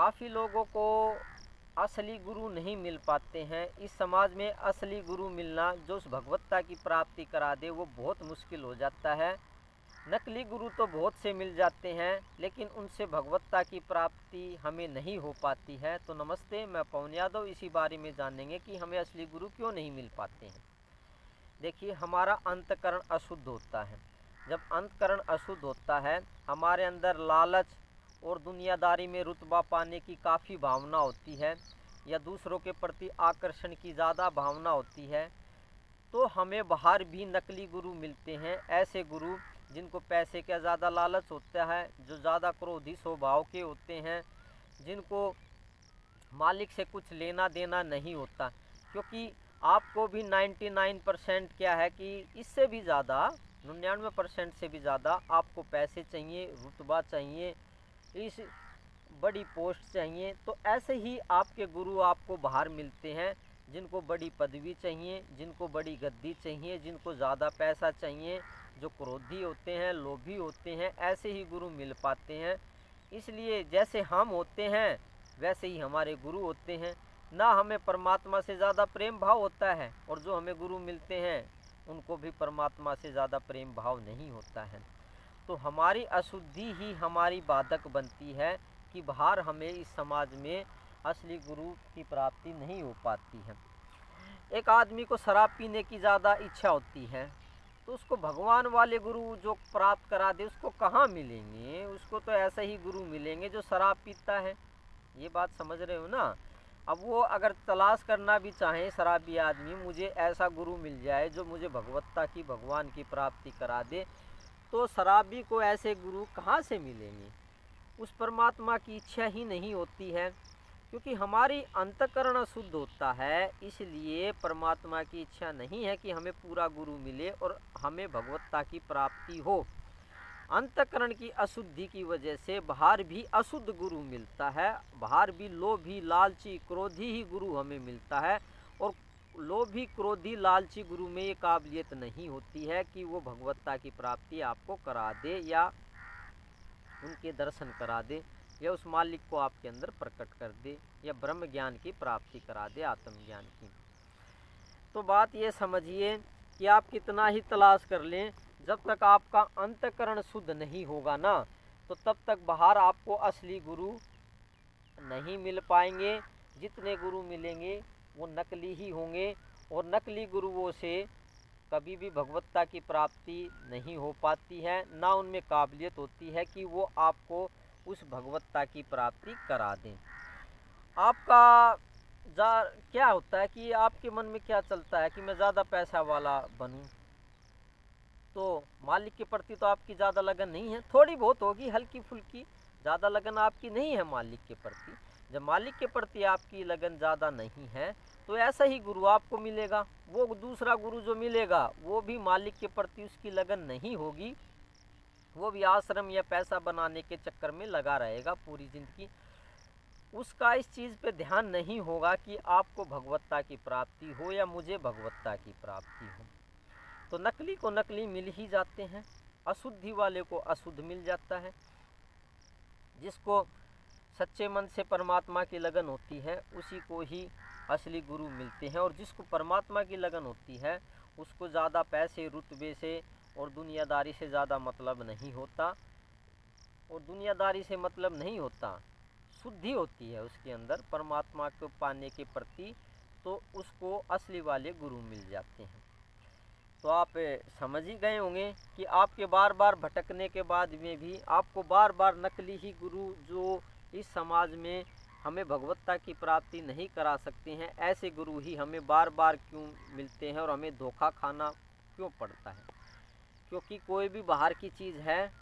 काफ़ी लोगों को असली गुरु नहीं मिल पाते हैं। इस समाज में असली गुरु मिलना जो उस भगवत्ता की प्राप्ति करा दे वो बहुत मुश्किल हो जाता है। नकली गुरु तो बहुत से मिल जाते हैं लेकिन उनसे भगवत्ता की प्राप्ति हमें नहीं हो पाती है। तो नमस्ते, मैं पवन यादव। इसी बारे में जानेंगे कि हमें असली गुरु क्यों नहीं मिल पाते हैं। देखिए, हमारा अंतकरण अशुद्ध होता है। जब अंतकरण अशुद्ध होता है, हमारे अंदर लालच और दुनियादारी में रुतबा पाने की काफ़ी भावना होती है या दूसरों के प्रति आकर्षण की ज़्यादा भावना होती है, तो हमें बाहर भी नकली गुरु मिलते हैं। ऐसे गुरु जिनको पैसे का ज़्यादा लालच होता है, जो ज़्यादा क्रोधी स्वभाव के होते हैं, जिनको मालिक से कुछ लेना देना नहीं होता। क्योंकि आपको भी 99% क्या है कि इससे भी ज़्यादा 99% से भी ज़्यादा आपको पैसे चाहिए, रुतबा चाहिए, इस बड़ी पोस्ट चाहिए। तो ऐसे ही आपके गुरु आपको बाहर मिलते हैं, जिनको बड़ी पदवी चाहिए, जिनको बड़ी गद्दी चाहिए, जिनको ज़्यादा पैसा चाहिए, जो क्रोधी होते हैं, लोभी होते हैं, ऐसे ही गुरु मिल पाते हैं। इसलिए जैसे हम होते हैं वैसे ही हमारे गुरु होते हैं। ना हमें परमात्मा से ज़्यादा प्रेम भाव होता है और जो हमें गुरु मिलते हैं उनको भी परमात्मा से ज़्यादा प्रेम भाव नहीं होता है। तो हमारी अशुद्धि ही हमारी बाधक बनती है कि बाहर हमें इस समाज में असली गुरु की प्राप्ति नहीं हो पाती है। एक आदमी को शराब पीने की ज़्यादा इच्छा होती है, तो उसको भगवान वाले गुरु जो प्राप्त करा दे उसको कहाँ मिलेंगे? उसको तो ऐसे ही गुरु मिलेंगे जो शराब पीता है। ये बात समझ रहे हो ना? अब वो अगर तलाश करना भी चाहे शराबी आदमी, मुझे ऐसा गुरु मिल जाए जो मुझे भगवत्ता की, भगवान की प्राप्ति करा दे, तो शराबी को ऐसे गुरु कहाँ से मिलेंगे? उस परमात्मा की इच्छा ही नहीं होती है। क्योंकि हमारी अंतःकरण शुद्ध होता है, इसलिए परमात्मा की इच्छा नहीं है कि हमें पूरा गुरु मिले और हमें भगवत्ता की प्राप्ति हो। अंतःकरण की अशुद्धि की वजह से बाहर भी अशुद्ध गुरु मिलता है, बाहर भी लोभी, लालची, क्रोधी ही गुरु हमें मिलता है। और लोभी, क्रोधी, लालची गुरु में ये काबिलियत नहीं होती है कि वो भगवत्ता की प्राप्ति आपको करा दे या उनके दर्शन करा दे या उस मालिक को आपके अंदर प्रकट कर दे या ब्रह्म ज्ञान की प्राप्ति करा दे, आत्मज्ञान की। तो बात ये समझिए कि आप कितना ही तलाश कर लें, जब तक आपका अंतःकरण शुद्ध नहीं होगा ना, तो तब तक बाहर आपको असली गुरु नहीं मिल पाएंगे। जितने गुरु मिलेंगे वो नकली ही होंगे और नकली गुरुओं से कभी भी भगवत्ता की प्राप्ति नहीं हो पाती है, ना उनमें काबिलियत होती है कि वो आपको उस भगवत्ता की प्राप्ति करा दें। आपका क्या होता है कि आपके मन में क्या चलता है कि मैं ज़्यादा पैसा वाला बनूं, तो मालिक के प्रति तो आपकी ज़्यादा लगन नहीं है। थोड़ी बहुत होगी, हल्की फुल्की, ज़्यादा लगन आपकी नहीं है मालिक के प्रति। जब मालिक के प्रति आपकी लगन ज़्यादा नहीं है तो ऐसा ही गुरु आपको मिलेगा। वो दूसरा गुरु जो मिलेगा वो भी मालिक के प्रति उसकी लगन नहीं होगी, वो भी आश्रम या पैसा बनाने के चक्कर में लगा रहेगा पूरी ज़िंदगी। उसका इस चीज़ पे ध्यान नहीं होगा कि आपको भगवत्ता की प्राप्ति हो या मुझे भगवत्ता की प्राप्ति हो। तो नकली को नकली मिल ही जाते हैं, अशुद्धि वाले को अशुद्ध मिल जाता है। जिसको सच्चे मन से परमात्मा की लगन होती है उसी को ही असली गुरु मिलते हैं। और जिसको परमात्मा की लगन होती है उसको ज़्यादा पैसे, रुतबे से और दुनियादारी से ज़्यादा मतलब नहीं होता। और दुनियादारी से मतलब नहीं होता, शुद्धि होती है उसके अंदर परमात्मा को पाने के प्रति, तो उसको असली वाले गुरु मिल जाते हैं। तो आप समझ ही गए होंगे कि आपके बार बार भटकने के बाद में भी आपको बार बार नकली ही गुरु जो इस समाज में हमें भगवत्ता की प्राप्ति नहीं करा सकते हैं, ऐसे गुरु ही हमें बार बार क्यों मिलते हैं और हमें धोखा खाना क्यों पड़ता है? क्योंकि कोई भी बाहर की चीज़ है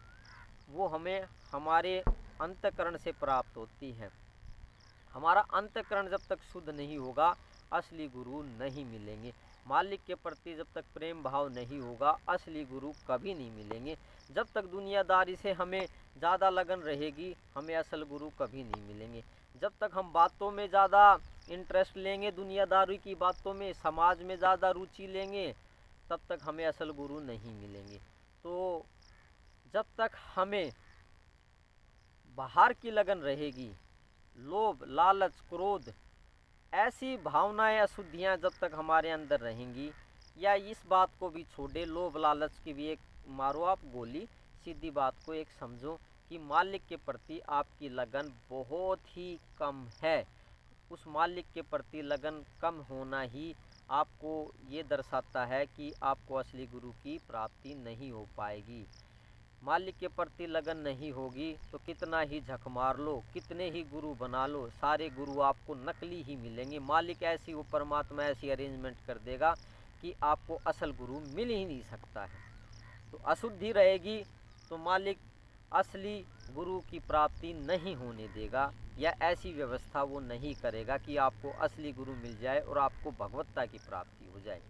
वो हमें हमारे अंतःकरण से प्राप्त होती है। हमारा अंतःकरण जब तक शुद्ध नहीं होगा असली गुरु नहीं मिलेंगे। मालिक के प्रति जब तक प्रेम भाव नहीं होगा असली गुरु कभी नहीं मिलेंगे। जब तक दुनियादारी से हमें ज़्यादा लगन रहेगी हमें असल गुरु कभी नहीं मिलेंगे। जब तक हम बातों में ज़्यादा इंटरेस्ट लेंगे, दुनियादारी की बातों में, समाज में ज़्यादा रुचि लेंगे, तब तक हमें असल गुरु नहीं मिलेंगे। तो जब तक हमें बाहर की लगन रहेगी लोभ, लालच, क्रोध, ऐसी भावनाएं, अशुद्धियाँ जब तक हमारे अंदर रहेंगी, या इस बात को भी छोड़े, लोभ लालच की भी एक मारो आप गोली, सीधी बात को एक समझो कि मालिक के प्रति आपकी लगन बहुत ही कम है। उस मालिक के प्रति लगन कम होना ही आपको ये दर्शाता है कि आपको असली गुरु की प्राप्ति नहीं हो पाएगी। मालिक के प्रति लगन नहीं होगी तो कितना ही झक मार लो, कितने ही गुरु बना लो, सारे गुरु आपको नकली ही मिलेंगे। मालिक ऐसी, वो परमात्मा ऐसी अरेंजमेंट कर देगा कि आपको असल गुरु मिल ही नहीं सकता है। तो अशुद्धि रहेगी तो मालिक असली गुरु की प्राप्ति नहीं होने देगा, या ऐसी व्यवस्था वो नहीं करेगा कि आपको असली गुरु मिल जाए और आपको भगवत्ता की प्राप्ति हो जाए।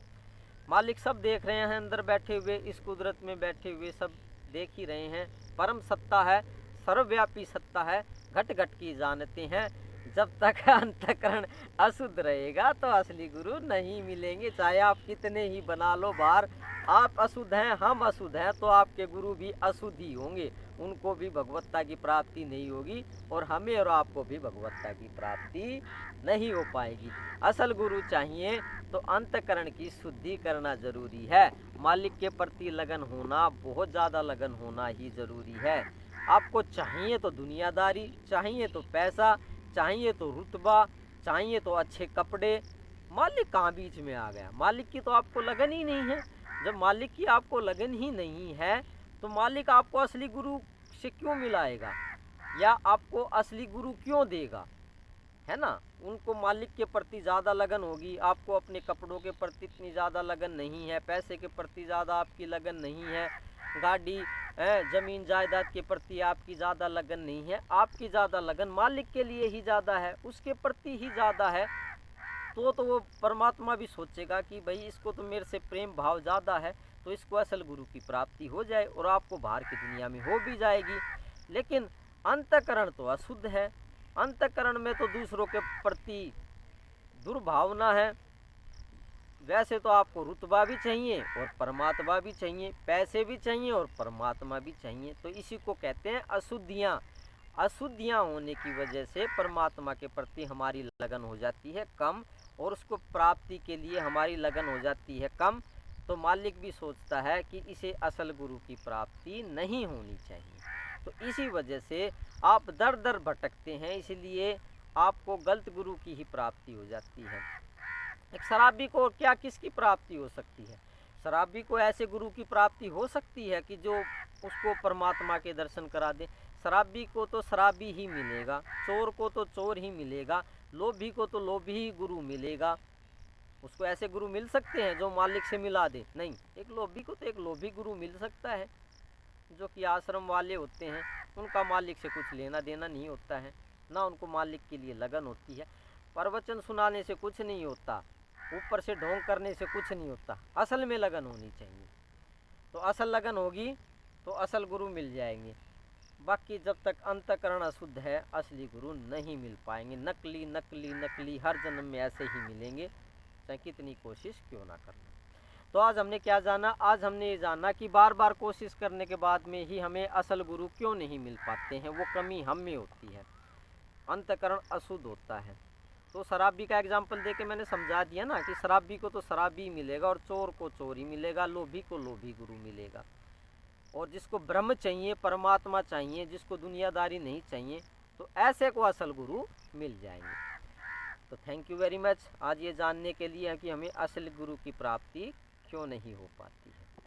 मालिक सब देख रहे हैं, अंदर बैठे हुए, इस कुदरत में बैठे हुए सब देख ही रहे हैं। परम सत्ता है, सर्वव्यापी सत्ता है, घट घट की जानते हैं। जब तक अंतःकरण अशुद्ध रहेगा तो असली गुरु नहीं मिलेंगे, चाहे आप कितने ही बना लो बाहर। आप अशुद्ध हैं, हम अशुद्ध हैं, तो आपके गुरु भी अशुद्ध ही होंगे, उनको भी भगवत्ता की प्राप्ति नहीं होगी और हमें और आपको भी भगवत्ता की प्राप्ति नहीं हो पाएगी। असल गुरु चाहिए तो अंतःकरण की शुद्धि करना जरूरी है। मालिक के प्रति लगन होना, बहुत ज़्यादा लगन होना ही जरूरी है। आपको चाहिए तो दुनियादारी, चाहिए तो पैसा, चाहिए तो रुतबा, चाहिए तो अच्छे कपड़े, मालिक कहाँ बीच में आ गया? मालिक की तो आपको लगन ही नहीं है। जब मालिक की आपको लगन ही नहीं है तो मालिक आपको असली गुरु से क्यों मिलाएगा, या आपको असली गुरु क्यों देगा? है ना? उनको मालिक के प्रति ज़्यादा लगन होगी, आपको अपने कपड़ों के प्रति इतनी ज़्यादा लगन नहीं है, पैसे के प्रति ज़्यादा आपकी लगन नहीं है, गाड़ी ज़मीन जायदाद के प्रति आपकी ज़्यादा लगन नहीं है। आपकी ज़्यादा लगन मालिक के लिए ही ज़्यादा है, उसके प्रति ही ज़्यादा है। तो वो परमात्मा भी सोचेगा कि भाई इसको तो मेरे से प्रेम भाव ज़्यादा है, तो इसको असल गुरु की प्राप्ति हो जाए और आपको बाहर की दुनिया में हो भी जाएगी। लेकिन अंतःकरण तो अशुद्ध है, अंतःकरण में तो दूसरों के प्रति दुर्भावना है। वैसे तो आपको रुतबा भी चाहिए और परमात्मा भी चाहिए, पैसे भी चाहिए और परमात्मा भी चाहिए, तो इसी को कहते हैं अशुद्धियाँ। अशुद्धियाँ होने की वजह से परमात्मा के प्रति हमारी लगन हो जाती है कम, और उसको प्राप्ति के लिए हमारी लगन हो जाती है कम, तो मालिक भी सोचता है कि इसे असल गुरु की प्राप्ति नहीं होनी चाहिए। तो इसी वजह से आप दर दर भटकते हैं, इसलिए आपको गलत गुरु की ही प्राप्ति हो जाती है। एक शराबी को क्या किसकी प्राप्ति हो सकती है? शराबी को ऐसे गुरु की प्राप्ति हो सकती है कि जो उसको परमात्मा के दर्शन करा दे। शराबी को तो शराबी ही मिलेगा, चोर को तो चोर ही मिलेगा, लोभी को तो लोभी ही गुरु मिलेगा। उसको ऐसे गुरु मिल सकते हैं जो मालिक से मिला दे? नहीं। एक लोभी को तो एक लोभी गुरु मिल सकता है, जो कि आश्रम वाले होते हैं, उनका मालिक से कुछ लेना देना नहीं होता है, ना उनको मालिक के लिए लगन होती है। प्रवचन सुनाने से कुछ नहीं होता, ऊपर से ढोंग करने से कुछ नहीं होता, असल में लगन होनी चाहिए। तो असल लगन होगी तो असल गुरु मिल जाएंगे। बाकी जब तक अंतःकरण अशुद्ध है, असली गुरु नहीं मिल पाएंगे। नकली नकली नकली हर जन्म में ऐसे ही मिलेंगे, चाहे कितनी कोशिश क्यों ना करना। तो आज हमने क्या जाना? आज हमने ये जाना कि बार बार कोशिश करने के बाद में ही हमें असल गुरु क्यों नहीं मिल पाते हैं। वो कमी हम में होती है, अंतःकरण अशुद्ध होता है। तो शराबी का एग्जाम्पल दे के मैंने समझा दिया ना कि शराबी को तो शराबी मिलेगा और चोर को चोर ही मिलेगा, लोभी को लोभी गुरु मिलेगा। और जिसको ब्रह्म चाहिए, परमात्मा चाहिए, जिसको दुनियादारी नहीं चाहिए, तो ऐसे को असल गुरु मिल जाएंगे। तो थैंक यू वेरी मच आज ये जानने के लिए कि हमें असल गुरु की प्राप्ति क्यों नहीं हो पाती है।